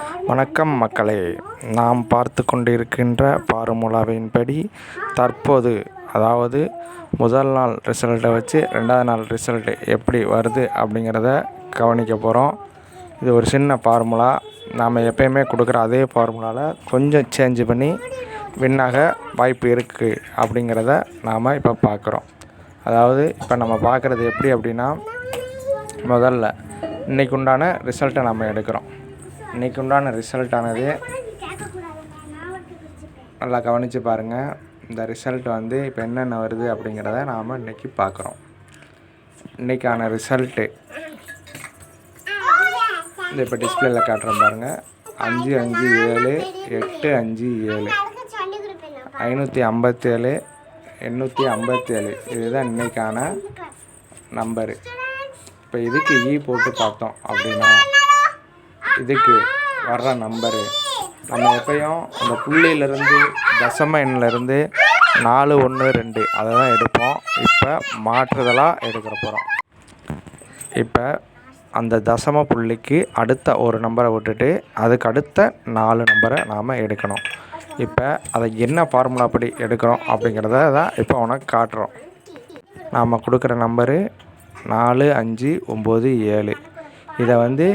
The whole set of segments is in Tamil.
வணக்கம் மக்களே, நாம் பார்த்து கொண்டிருக்கின்ற ஃபார்முலாவின்படி தற்போது அதாவது முதல் நாள் ரிசல்ட்டை வச்சு ரெண்டாவது நாள் ரிசல்ட்டு எப்படி வருது அப்படிங்கிறத கவனிக்க போகிறோம். இது ஒரு சின்ன ஃபார்முலா. நாம் எப்பயுமே கொடுக்குற அதே ஃபார்முலாவில் கொஞ்சம் சேஞ்ச் பண்ணி வின்னாக வாய்ப்பு இருக்குது அப்படிங்கிறத நாம் இப்போ பார்க்குறோம். அதாவது இப்போ நம்ம பார்க்குறது எப்படி அப்படின்னா, முதல்ல இன்றைக்கு உண்டான ரிசல்ட்டை நம்ம எடுக்கிறோம். இன்றைக்கு உண்டான ரிசல்ட்டானது நல்லா கவனித்து பாருங்கள். இந்த ரிசல்ட் வந்து இப்போ என்னென்ன வருது அப்படிங்கிறத நாம் இன்றைக்கி பார்க்குறோம். இன்றைக்கான ரிசல்ட்டு இந்த இப்போ டிஸ்பிளேயில் காட்டுறேன் பாருங்கள். 557 857 557 857 இதுதான் இன்றைக்கான நம்பரு. இப்போ இதுக்கு போட்டு பார்த்தோம் அப்படின்னா இதுக்கு வர்ற நம்பரு நம்ம எப்பயும் அந்த புள்ளியிலேருந்து தசம எண்ணிலேருந்து 4 1 2 அதை தான் எடுப்போம். இப்போ மாற்றுதலாக எடுக்கிற போகிறோம். இப்போ அந்த தசம புள்ளிக்கு அடுத்த ஒரு நம்பரை விட்டுட்டு அதுக்கு அடுத்த 4 நம்பரை நாம் எடுக்கணும். இப்போ அதை என்ன ஃபார்முலா படி எடுக்கிறோம் அப்படிங்கிறத தான் இப்போ உனக்கு காட்டுறோம். நாம் கொடுக்குற நம்பரு 4 5 9 7. இதை வந்து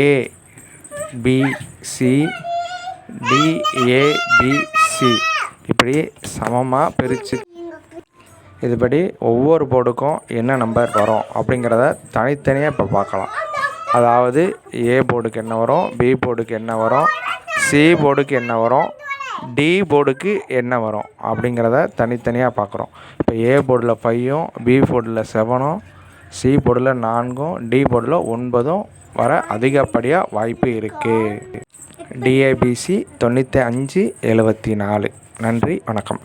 ABC DABC இப்படி சமமாக பிரித்து இதுபடி ஒவ்வொரு போர்டுக்கும் என்ன நம்பர் வரும் அப்படிங்கிறத தனித்தனியாக இப்போ பார்க்கலாம். அதாவது A போர்டுக்கு என்ன வரும், B போர்டுக்கு என்ன வரும், C போர்டுக்கு என்ன வரும், D போர்டுக்கு என்ன வரும் அப்படிங்கிறத தனித்தனியாக பார்க்குறோம். இப்போ A போர்டில் 5ம் B போர்டில் 7ம் C போர்டில் 4ம் D போர்டில் 9ம் வர அதிகப்படியாக வாய்ப்பு இருக்குது. DABC 95 74. நன்றி, வணக்கம்.